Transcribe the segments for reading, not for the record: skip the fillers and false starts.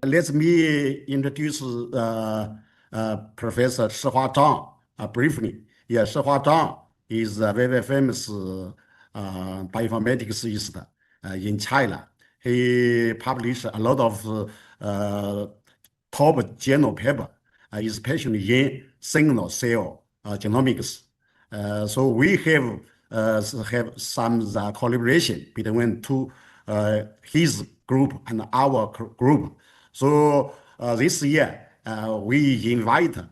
Let me introduce Professor Shihua Zhang briefly. Yeah, Shihua Zhang is a very famous bioinformatics in China. He published a lot of top journal paper, especially in single cell genomics. So we have some collaboration between his group and our group. So this year we invite him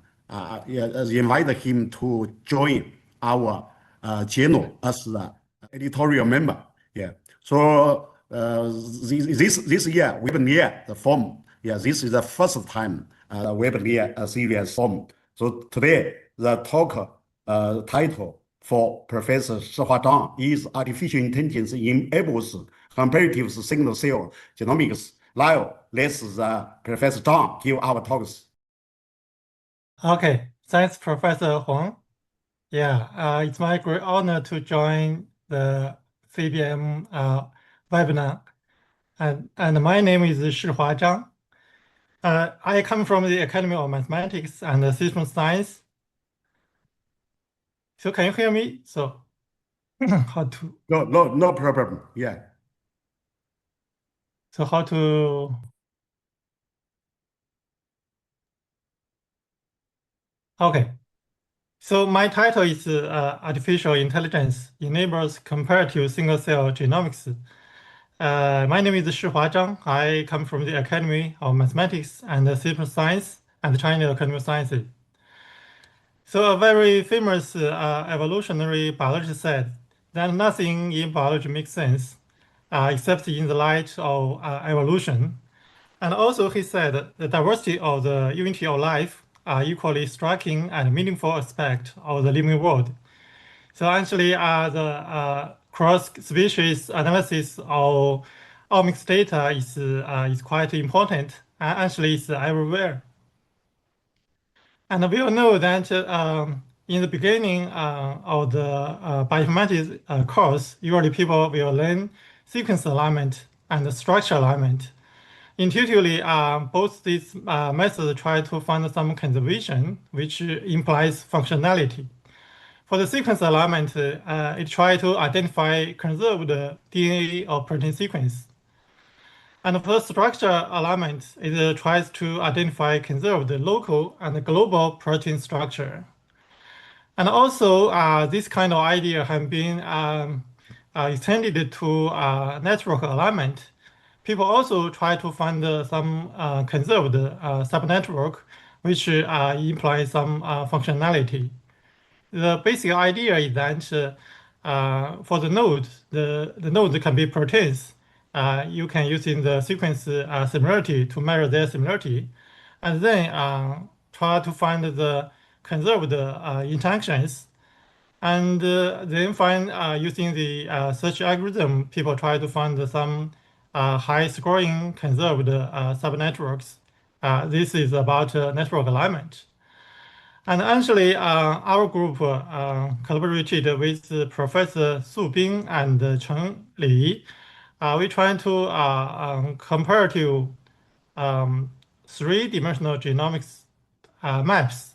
to join our journal as the editorial member. Yeah. So this year webinar the form. Yeah, this is the first time webinar series form. So today the talk title for Professor Shihua Zhang is Artificial Intelligence enables comparative single cell genomics. Now, let's Professor Zhang give our talks. Okay, thanks, Professor Huang. Yeah, it's my great honor to join the CBM webinar. And my name is Shihua Zhang. I come from the Academy of Mathematics and System Science. So can you hear me? So how to? No problem. Yeah. So how to? Okay. So my title is Artificial Intelligence Enables Comparative Single-Cell Genomics. My name is Shihua Zhang. I come from the Academy of Mathematics and System Science and China Academy of Sciences. So a very famous evolutionary biologist said that nothing in biology makes sense except in the light of evolution. And also he said the diversity of the unity of life are equally striking and meaningful aspect of the living world. So actually the cross-species analysis of omics data is quite important and actually it's everywhere. And we all know that in the beginning of the bioinformatics course, usually people will learn sequence alignment and structure alignment. Intuitively, both these methods try to find some conservation, which implies functionality. For the sequence alignment, it tries to identify conserved DNA or protein sequence. And for the structure alignment, it tries to identify conserved local and global protein structure. And also, this kind of idea has been extended to network alignment. People also try to find some conserved subnetwork, which implies some functionality. The basic idea is that for the nodes, the nodes can be proteins. You can use in the sequence similarity to measure their similarity, and then try to find the conserved interactions, and then find using the search algorithm, people try to find some high-scoring conserved subnetworks. This is about network alignment. And actually, our group collaborated with Professor Su Bing and Chen Li. We try to comparative three-dimensional genomics maps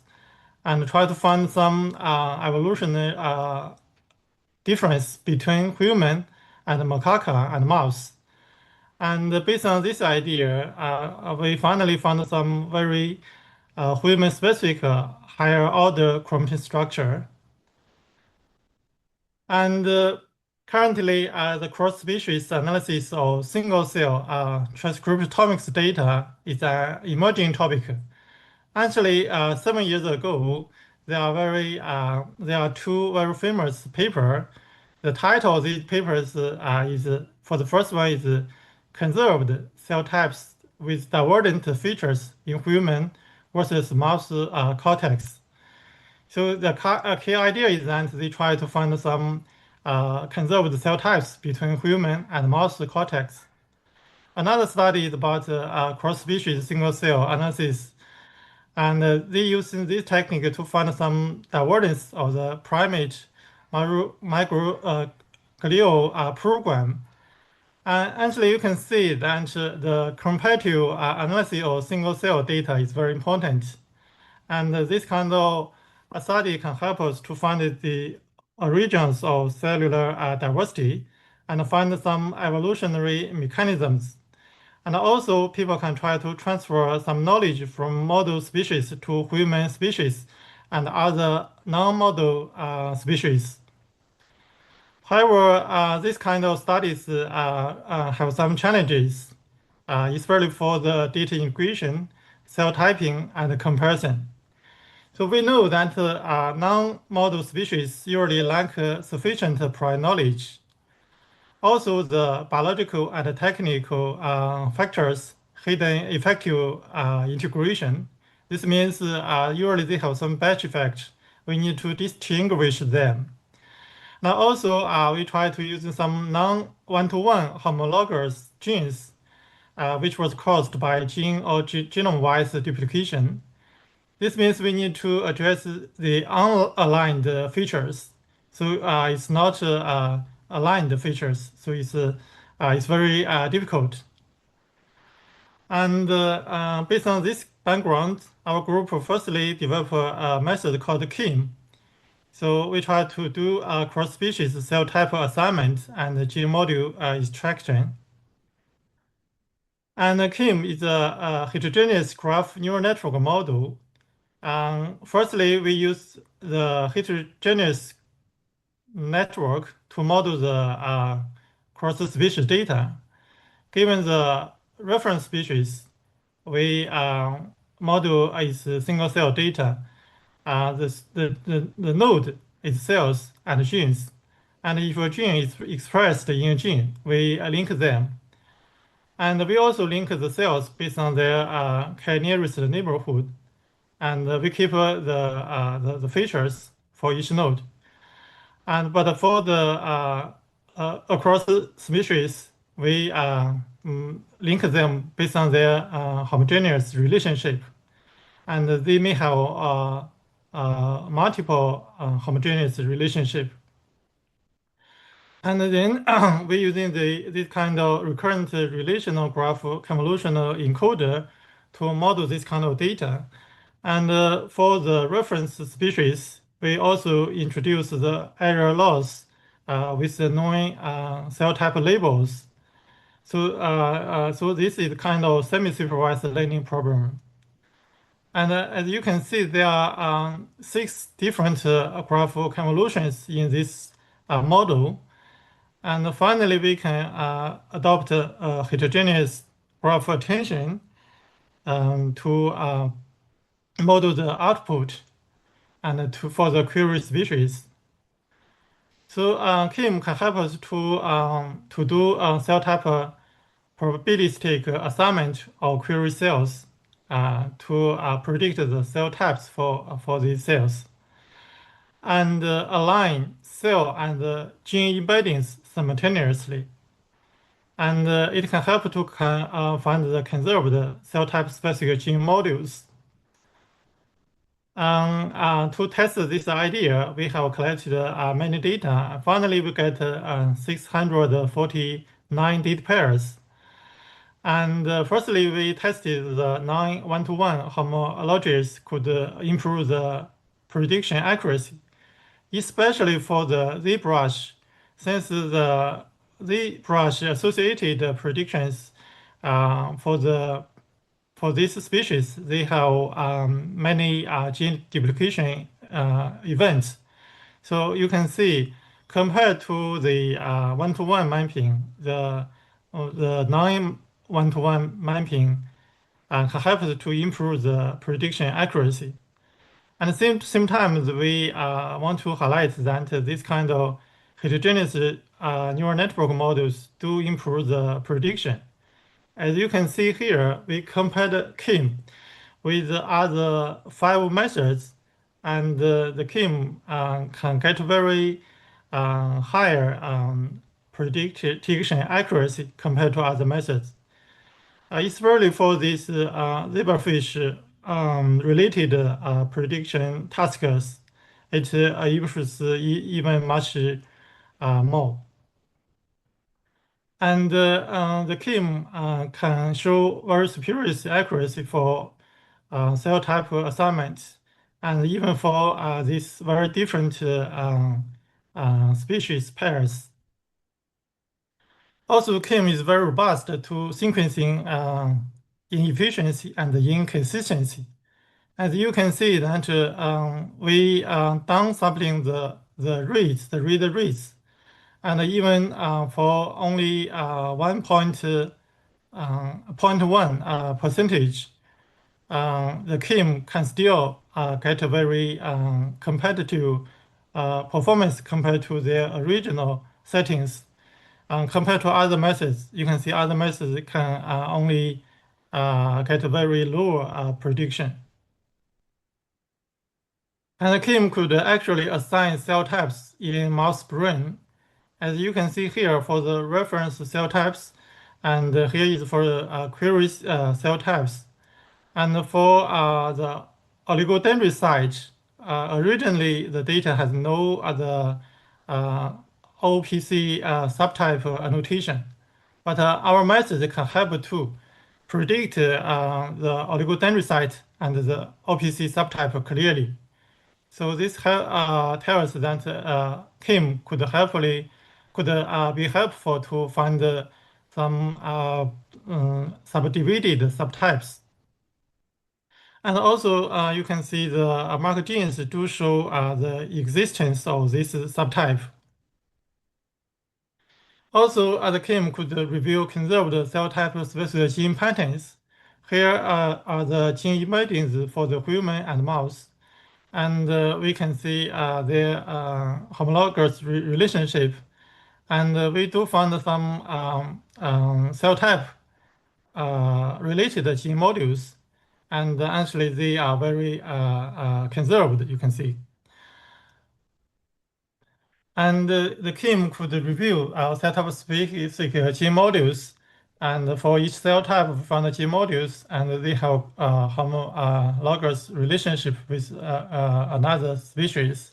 and try to find some evolutionary difference between human and macaque and mouse. And based on this idea, we finally found some very human-specific higher order chromatin structure. And currently, the cross-species analysis of single-cell transcriptomics data is an emerging topic. Actually, 7 years ago, there are two very famous papers. The title of these papers is, for the first one, is Conserved Cell Types with Divergent Features in Human versus Mouse Cortex. So the key idea is that they try to find some conserved cell types between human and mouse cortex. Another study is about cross-species single-cell analysis. And they use this technique to find some divergence of the primate microglial program. Actually, you can see that the comparative analysis of single cell data is very important. And this kind of study can help us to find the origins of cellular diversity and find some evolutionary mechanisms. And also, people can try to transfer some knowledge from model species to human species and other non-model species. However, this kind of studies have some challenges, especially for the data integration, cell typing, and comparison. So we know that non-model species usually lack sufficient prior knowledge. Also, the biological and technical factors hidden effective integration. This means usually they have some batch effect. We need to distinguish them. Now also, we try to use some non-one-to-one homologous genes, which was caused by gene or genome-wise duplication. This means we need to address the unaligned features. So it's not aligned features. So it's very difficult. And based on this background, our group firstly developed a method called CAME. So we try to do cross-species cell type assignment and gene module extraction. And CAME is a heterogeneous graph neural network model. Firstly, we use the heterogeneous network to model the cross-species data. Given the reference species, we model is single-cell data. The node is cells and genes. And if a gene is expressed in a gene, we link them. And we also link the cells based on their nearest neighborhood. And we keep the features for each node. But for the across species, we link them based on their homogeneous relationship. And they may have multiple homogeneous relationship. And then we're using this kind of recurrent relational graph convolutional encoder to model this kind of data. And for the reference species, we also introduce the error loss with the known cell type labels. So this is kind of semi-supervised learning problem. And as you can see, there are 6 different graph convolutions in this model. And finally, we can adopt a heterogeneous graph attention to model the output and for the query species. So CAME can help us to do cell type probabilistic assignment of query cells to predict the cell types for these cells and align cell and gene embeddings simultaneously. And it can help to find the conserved cell type specific gene modules. To test this idea, we have collected many data. Finally, we get 649 data pairs. And firstly, we tested the non-one-to-one homologies could improve the prediction accuracy, especially for the ZBrush, since the ZBrush associated predictions for this species, they have many gene duplication events. So you can see, compared to the one-to-one mapping, the non-one-to-one mapping helps to improve the prediction accuracy. And at the same time, we want to highlight that this kind of heterogeneous neural network models do improve the prediction. As you can see here, we compared CAME with the other 5 methods, and the CAME can get very higher prediction accuracy compared to other methods. Especially for this zebrafish related prediction tasks, it improves even much more. And the CAME can show very superior accuracy for cell type assignments, and even for these very different species pairs. Also, CAME is very robust to sequencing inefficiency and inconsistency. As you can see that we downsampling the rates, the read rates, and even for only 1.1 percentage, the CAME can still get a very competitive performance compared to their original settings. Compared to other methods, you can see other methods can only get a very low prediction. And the CAME could actually assign cell types in mouse brain. As you can see here for the reference cell types, and here is for the query cell types. And for the oligodendrocyte, originally the data has no other OPC subtype annotation, but our method can help to predict the oligodendrocyte and the OPC subtype clearly. So this tells us that CAME could be helpful to find some subdivided subtypes. And also, you can see the marker genes do show the existence of this subtype. Also, the CAME could reveal conserved cell type specific gene patterns. Here are the gene embeddings for the human and mouse. And we can see their homologous relationship. And we do find some cell type related gene modules. And actually, they are very conserved, you can see. And the CAME could review a set of specific gene modules, and for each cell type from the gene modules, and they have homologous relationship with another species.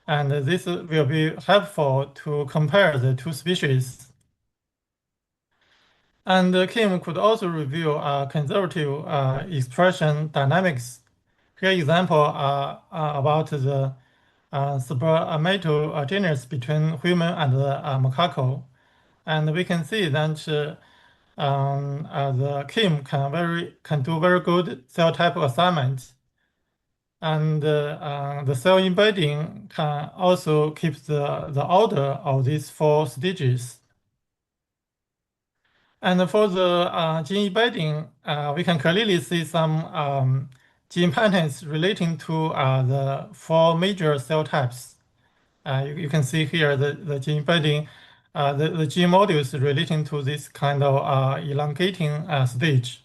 And this will be helpful to compare the two species. And CAME could also reveal conservative expression dynamics. Here example about the heterogeneous between human and macaque. And we can see that the CAME can do very good cell type assignment. And the cell embedding can also keep the order of these 4 stages. And for the gene embedding, we can clearly see some gene patterns relating to the 4 major cell types. You can see here the gene embedding, the gene modules relating to this kind of elongating stage.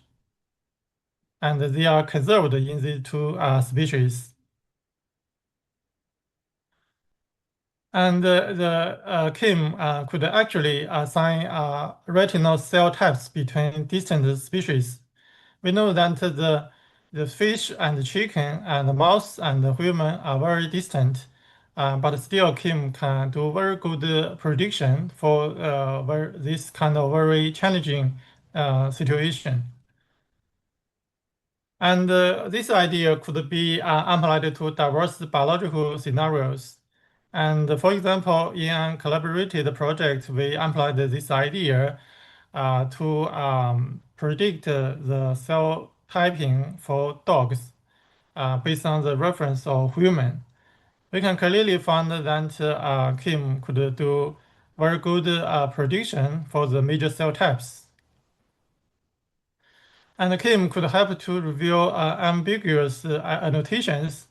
And they are conserved in these 2 species. And the CAME could actually assign retinal cell types between distant species. We know that the fish and chicken and mouse and human are very distant, but still CAME can do very good prediction for this kind of very challenging situation. And this idea could be applied to diverse biological scenarios. And for example, in a collaborated project, we applied this idea to predict the cell typing for dogs based on the reference of human. We can clearly find that CAME could do very good prediction for the major cell types. And CAME could help to reveal ambiguous annotations.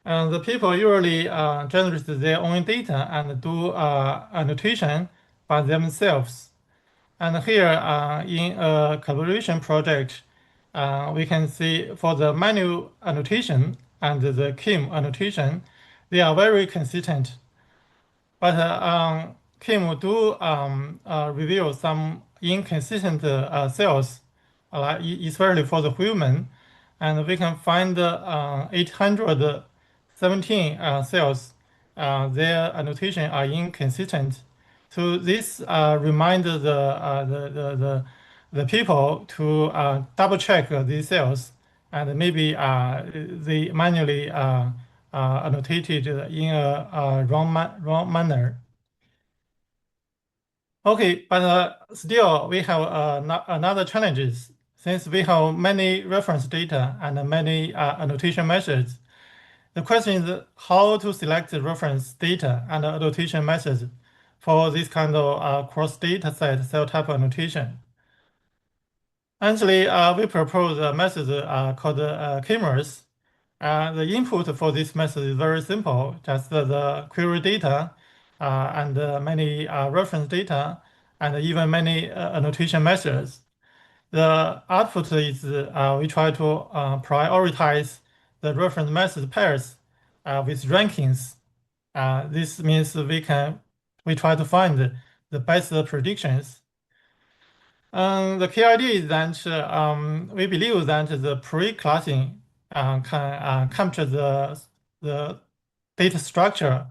And the people usually generate their own data and do annotation by themselves. And here in a collaboration project, we can see for the manual annotation and the CAME annotation, they are very consistent. But CAME do reveal some inconsistent cells, especially for the human. And we can find 817 cells, their annotation are inconsistent. So this reminds the people to double check these cells, and maybe they manually annotated in a wrong manner. Okay, but still we have another challenges. Since we have many reference data and many annotation methods, the question is how to select the reference data and annotation methods for this kind of cross data set cell type annotation. Actually, we propose a method called CAMEX. The input for this method is very simple, just the query data and many reference data and even many annotation methods. The output is we try to prioritize the reference method pairs with rankings. This means we try to find the best predictions. The key idea is that we believe that the pre-classing can capture the data structure,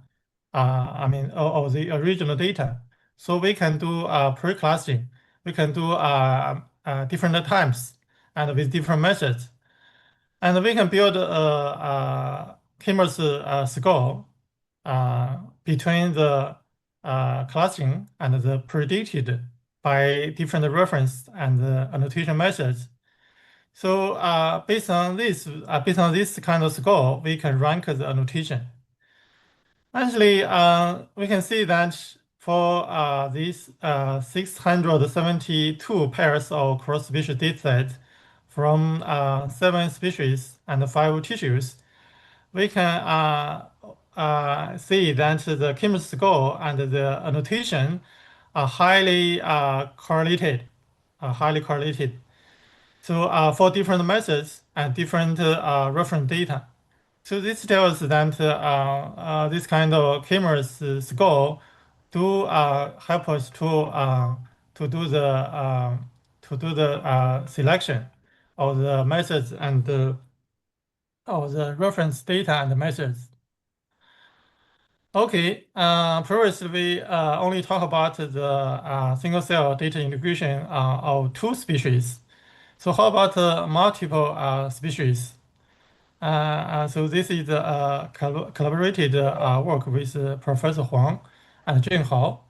or the original data. So we can do pre-classing. We can do different times and with different methods. And we can build a CAMEX score between the classing and the predicted by different reference and annotation methods. So based on this kind of score, we can rank the annotation. Actually, we can see that for these 672 pairs of cross-species datasets from 7 species and 5 tissues, we can see that the CAMEX score and the annotation are highly correlated. So for different methods and different reference data. So this tells that this kind of CAMEX score do help us to do the selection of the methods and of the reference data and the methods. Okay, previously we only talk about the single cell data integration of 2 species. So how about multiple species? So this is a collaborated work with Professor Huang and Jun Hao.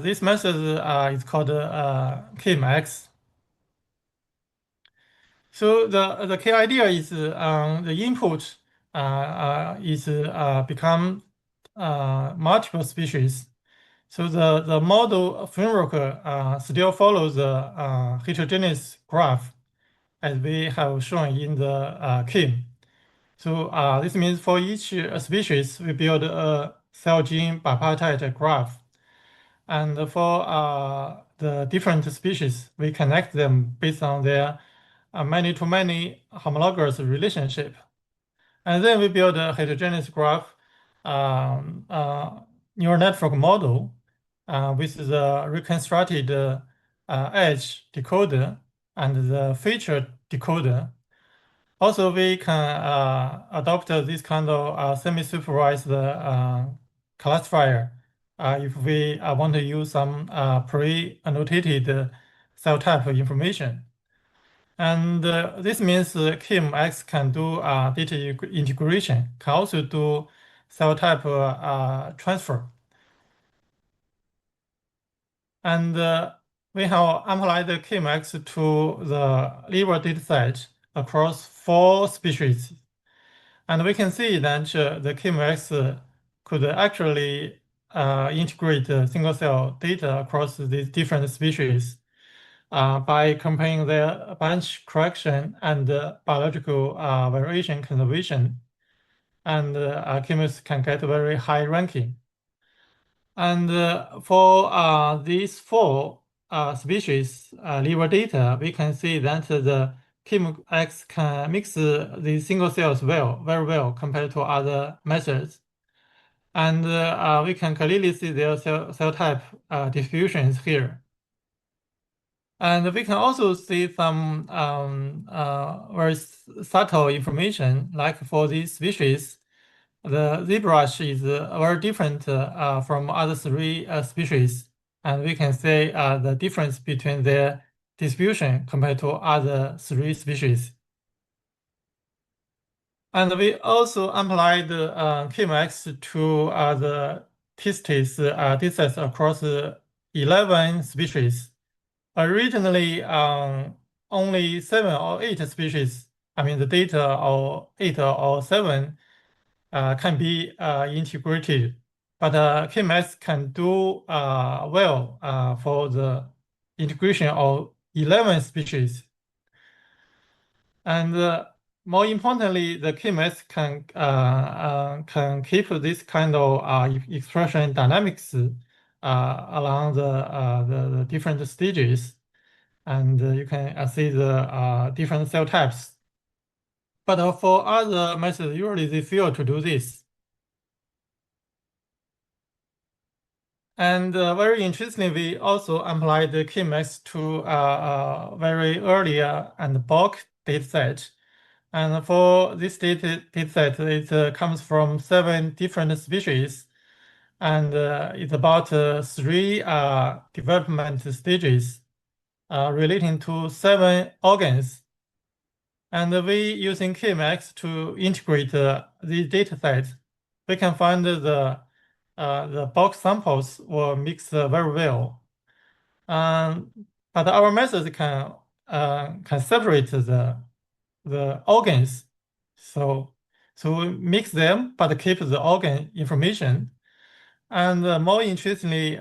This method is called CAMEX. So the key idea is the input is become multiple species. So the model framework still follows the heterogeneous graph as we have shown in the CAME. So this means for each species, we build a cell gene bipartite graph. And for the different species, we connect them based on their many-to-many homologous relationship. And then we build a heterogeneous graph neural network model with the reconstructed edge decoder and the feature decoder. Also, we can adopt this kind of semi-supervised classifier if we want to use some pre-annotated cell type information. And this means CAMEX can do data integration, can also do cell type transfer. And we have applied the CAMEX to the liver dataset across 4 species. And we can see that the CAMEX could actually integrate single-cell data across these different species by comparing their branch correction and biological variation conservation. And CAMEX can get very high ranking. And for these 4 species liver data, we can see that the CAMEX can mix the single cells very well compared to other methods. And we can clearly see their cell type distributions here. And we can also see some very subtle information, like for these species, the ZBrush is very different from other three species, and we can say the difference between their distribution compared to other three species. And we also applied CAMEX to the datasets across 11 species. Originally, only 7 or 8 species, I mean the data of 8 or 7 can be integrated, but CAMEX can do well for the integration of 11 species. And more importantly, the CAMEX can keep this kind of expression dynamics along the different stages, and you can see the different cell types. But for other methods, usually they fail to do this. And very interestingly, we also applied the CAMEX to very earlier and bulk dataset. And for this dataset, it comes from 7 different species, and it's about 3 development stages relating to 7 organs. And we using CAMEX to integrate these datasets, we can find the bulk samples will mix very well. But our methods can separate the organs, so we mix them but keep the organ information. And more interestingly,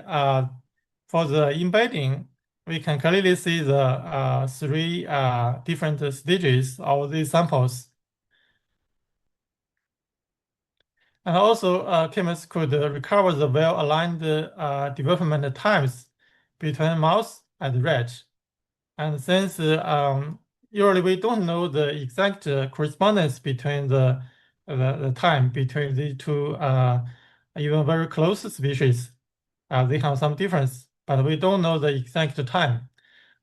for the embedding, we can clearly see the 3 different stages of these samples. And also, CAMEX could recover the well-aligned development times between mouse and rat. And since usually we don't know the exact correspondence between the time between the 2 even very close species, they have some difference, but we don't know the exact time.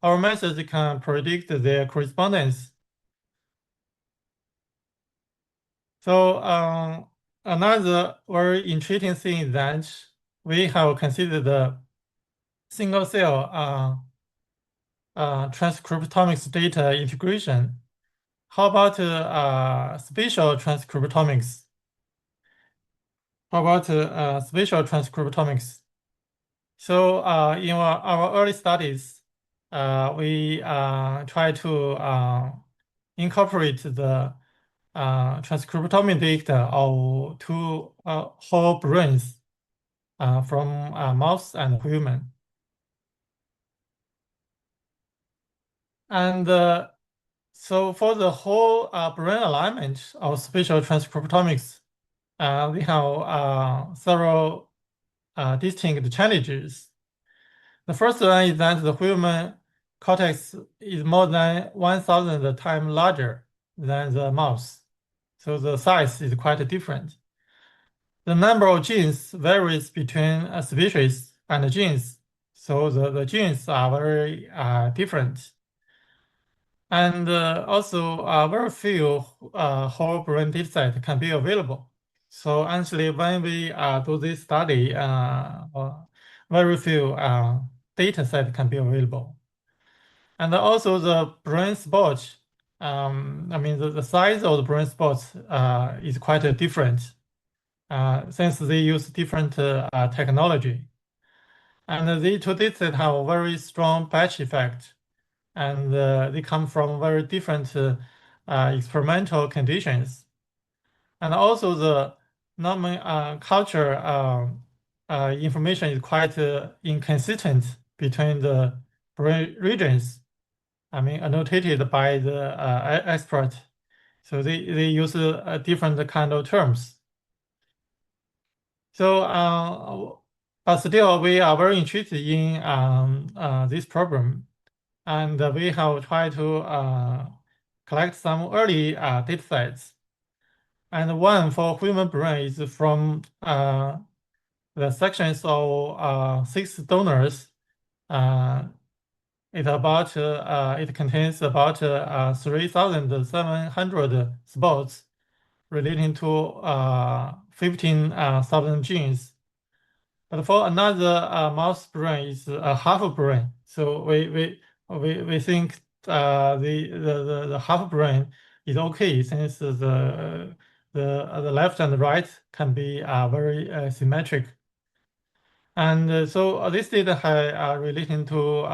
Our methods can predict their correspondence. So another very interesting thing is that we have considered the single cell transcriptomics data integration. How about spatial transcriptomics? How about spatial transcriptomics? So in our early studies, we try to incorporate the transcriptomic data of 2 whole brains from mouse and human. And so for the whole brain alignment of spatial transcriptomics, we have several distinct challenges. The first one is that the human cortex is more than 1,000 times larger than the mouse, so the size is quite different. The number of genes varies between a species and genes, so the genes are very different. And also, very few whole brain dataset can be available. So actually, when we do this study, very few dataset can be available. And also the brain spots, I mean, the size of the brain spots is quite different since they use different technology. And the 2 datasets have a very strong batch effect, and they come from very different experimental conditions. And also the nomenclature information is quite inconsistent between the brain regions, I mean, annotated by the expert. So they use different kind of terms. So, but still, we are very interested in this problem. And we have tried to collect some early datasets. And one for human brain is from the sections of 6 donors. It contains about 3,700 spots relating to 15,000 genes. But for another mouse brain is a half brain. So we think the half brain is okay since the left and the right can be very symmetric. And so this data are relating to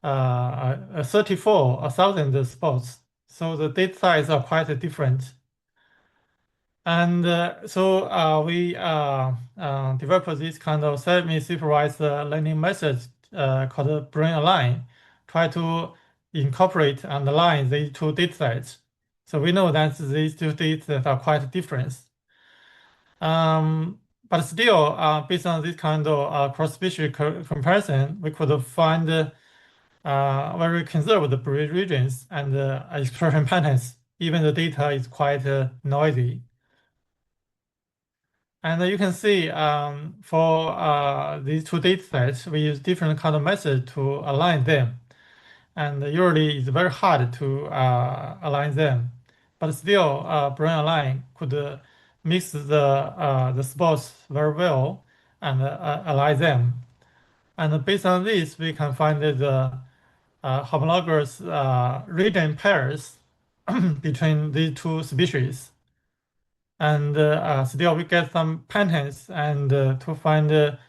34,000 spots. So the data size are quite different. And so we developed this kind of semi-supervised learning method called BrainAlign, try to incorporate and align these two datasets. So we know that these two datasets are quite different. But still, based on this kind of cross-species comparison, we could find very conserved brain regions and expression patterns, even the data is quite noisy. And you can see for these two data sets, we use different kind of methods to align them. And usually it's very hard to align them. But still, BrainAlign could mix the spots very well and align them. And based on this, we can find the homologous region pairs between these two species. And still we get some patterns and to find the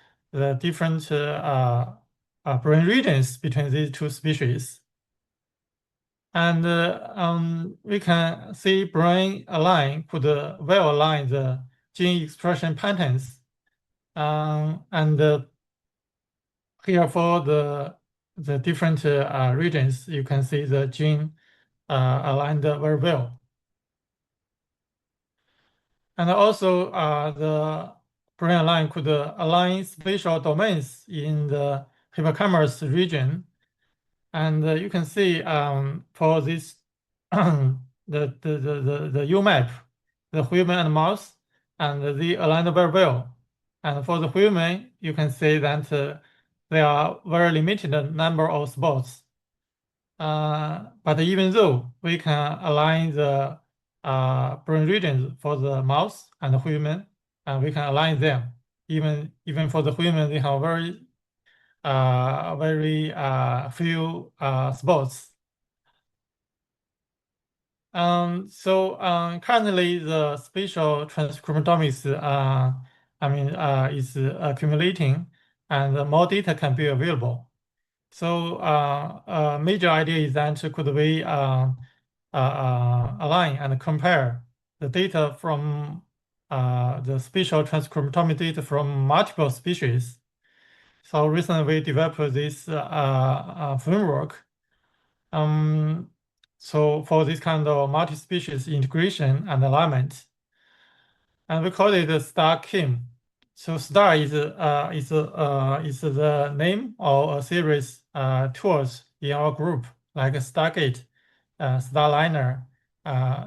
different brain regions between these two species. And we can see BrainAlign could well align the gene expression patterns. And here for the different regions, you can see the gene aligned very well. And also, the BrainAlign could align spatial domains in the hippocampus region. And you can see for this the UMAP, the human and mouse, and they align very well. And for the human, you can see that there are very limited number of spots. But even though we can align the brain regions for the mouse and the human, and we can align them. Even for the human, they have very few spots. So currently the spatial transcriptomics is accumulating, and more data can be available. So a major idea is that could we align and compare the data from the spatial transcriptomic data from multiple species. So recently we developed this framework. So for this kind of multi-species integration and alignment, and we call it STACAME. So STAR is the name of a series tools in our group, like Stargate, Starliner,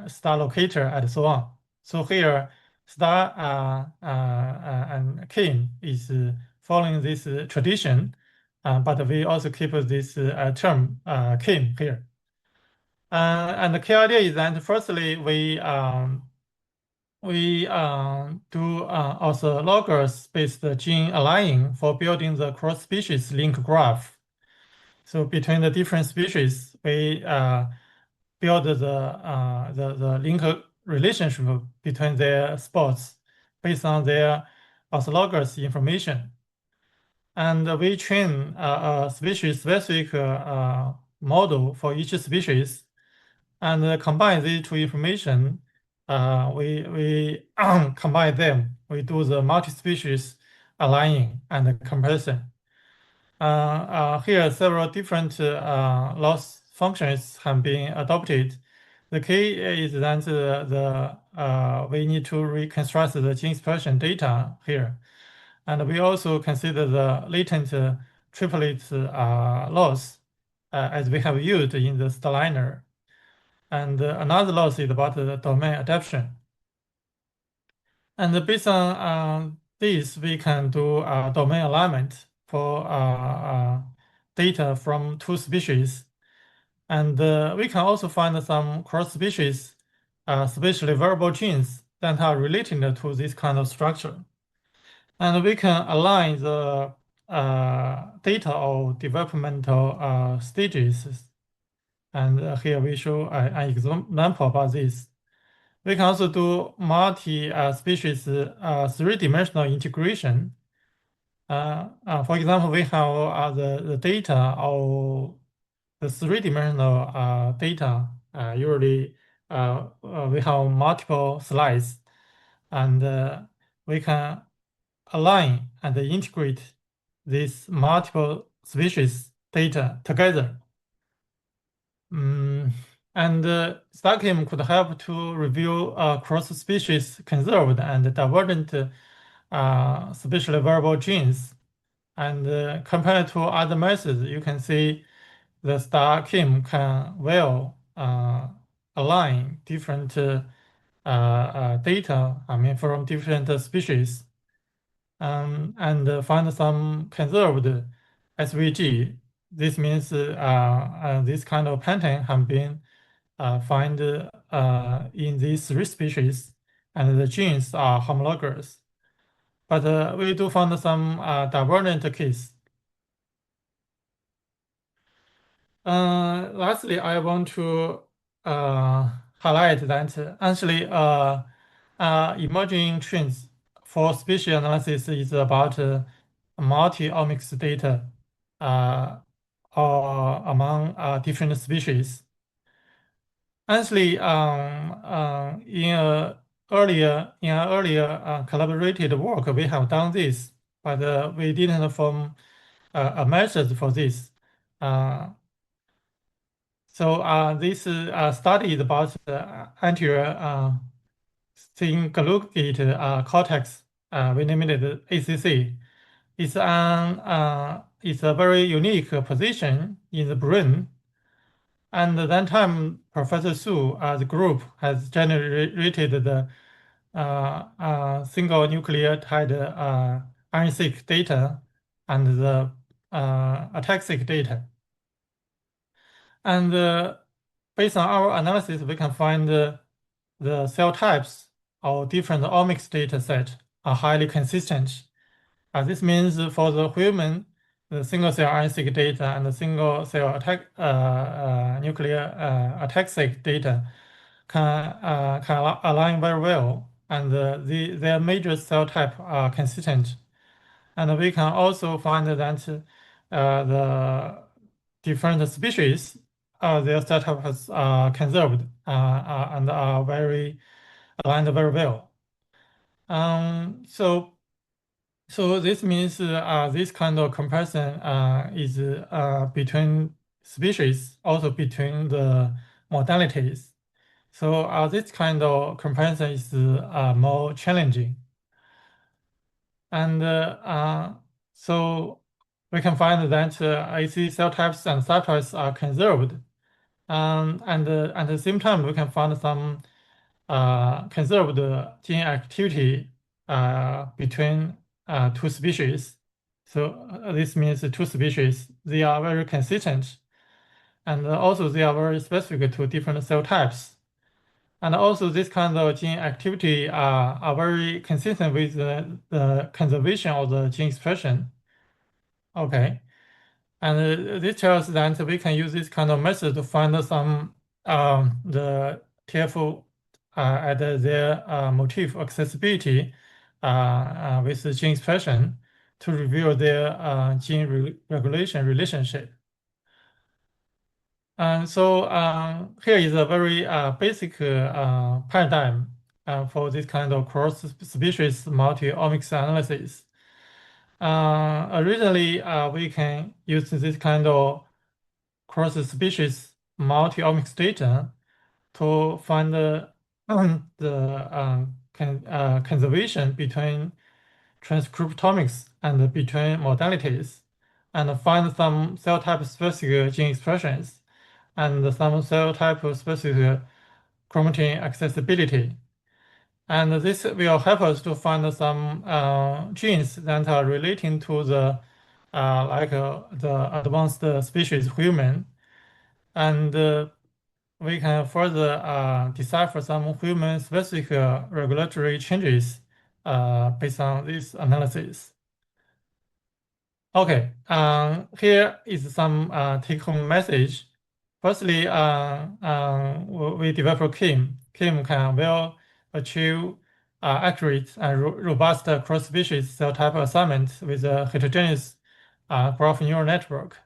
Star Locator, and so on. So here, Star and CAME is following this tradition, but we also keep this term CAME here. And the key idea is that firstly, we do orthologous-based gene aligning for building the cross-species link graph. So between the different species, we build the link relationship between their spots based on their orthologous information. And we train a species-specific model for each species and combine these two information. We combine them. We do the multi-species aligning and comparison. Here, several different loss functions have been adopted. The key is that we need to reconstruct the gene expression data here. And we also consider the latent triplet loss as we have used in the Starliner. And another loss is about the domain adaptation. And based on this, we can do domain alignment for data from two species. And we can also find some cross-species spatially variable genes that are related to this kind of structure. And we can align the data of developmental stages. And here we show an example about this. We can also do multi-species three-dimensional integration. For example, we have the data of the three-dimensional data. Usually, we have multiple slides, and we can align and integrate these multiple species data together. And STACAME could help to review cross-species conserved and divergent spatially variable genes. And compared to other methods, you can see the STACAME can well align different data, from different species, and find some conserved SVG. This means this kind of pattern have been found in these three species, and the genes are homologous. But we do find some divergent case. Lastly, I want to highlight that actually emerging trends for spatial analysis is about multi-omics data or among different species. Actually, in an earlier collaborated work, we have done this, but we didn't form a method for this. So this study is about anterior cingulate cortex. We named it ACC. It's a very unique position in the brain. And at that time, Professor Su, the group, has generated the single nucleotide RNA-seq data and the ATAC-seq data. And based on our analysis, we can find the cell types of different omics data set are highly consistent. This means for the human, the single-cell RNA-seq data and the single-cell nuclear ATAC-seq data can align very well, and their major cell type are consistent. And we can also find that the different species, their cell types are conserved and are very aligned very well. So this means this kind of comparison is between species, also between the modalities. So this kind of comparison is more challenging. And so we can find that AC cell types and subtypes are conserved. And at the same time, we can find some conserved gene activity between two species. So this means two species, they are very consistent. And also they are very specific to different cell types. And also this kind of gene activity are very consistent with the conservation of the gene expression. Okay. And this tells that we can use this kind of method to find some the TF at their motif accessibility with the gene expression to reveal their gene regulation relationship. And so here is a very basic paradigm for this kind of cross-species multi-omics analysis. Originally, we can use this kind of cross-species multi-omics data to find the conservation between transcriptomics and between modalities, and find some cell type specific gene expressions and some cell type specific chromatin accessibility. And this will help us to find some genes that are relating to the the advanced species human. And we can further decipher some human-specific regulatory changes based on this analysis. Okay, here is some take-home message. Firstly, we developed CAME. CAME can well achieve accurate and robust cross-species cell type assignment with a heterogeneous graph neural network.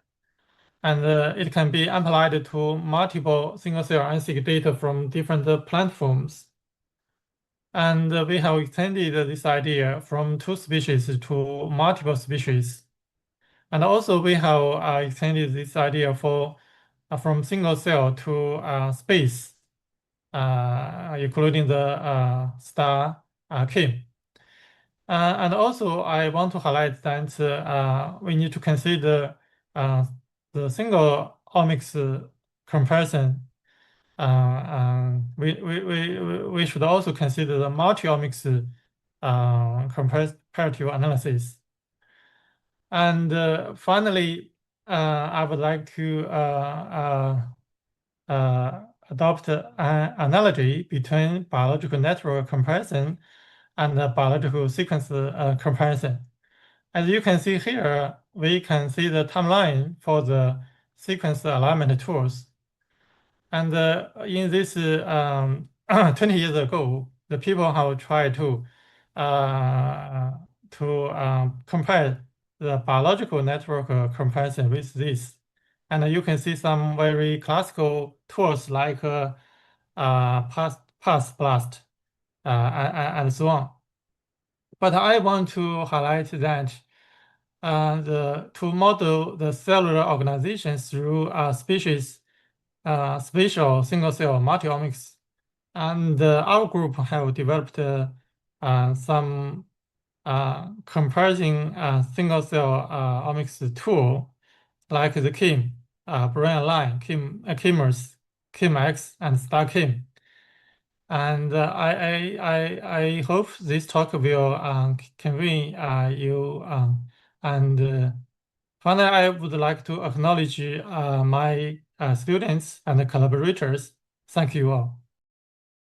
And it can be applied to multiple single-cell RNA-seq data from different platforms. And we have extended this idea from 2 species to multiple species. And also we have extended this idea from single cell to space, including the STACAME. And also I want to highlight that we need to consider the single omics comparison. We should also consider the multi-omics comparative analysis. And finally, I would like to adopt an analogy between biological network comparison and biological sequence comparison. As you can see here, we can see the timeline for the sequence alignment tools. And in this 20 years ago, the people have tried to compare the biological network comparison with this. And you can see some very classical tools like PassBlast and so on. But I want to highlight that to model the cellular organization through spatial single-cell multi-omics, and our group have developed some comparison single-cell omics tool like the CAME, BrainAlign, CAMEX, and STACAME. And I hope this talk will convey you. And finally, I would like to acknowledge my students and collaborators. Thank you all.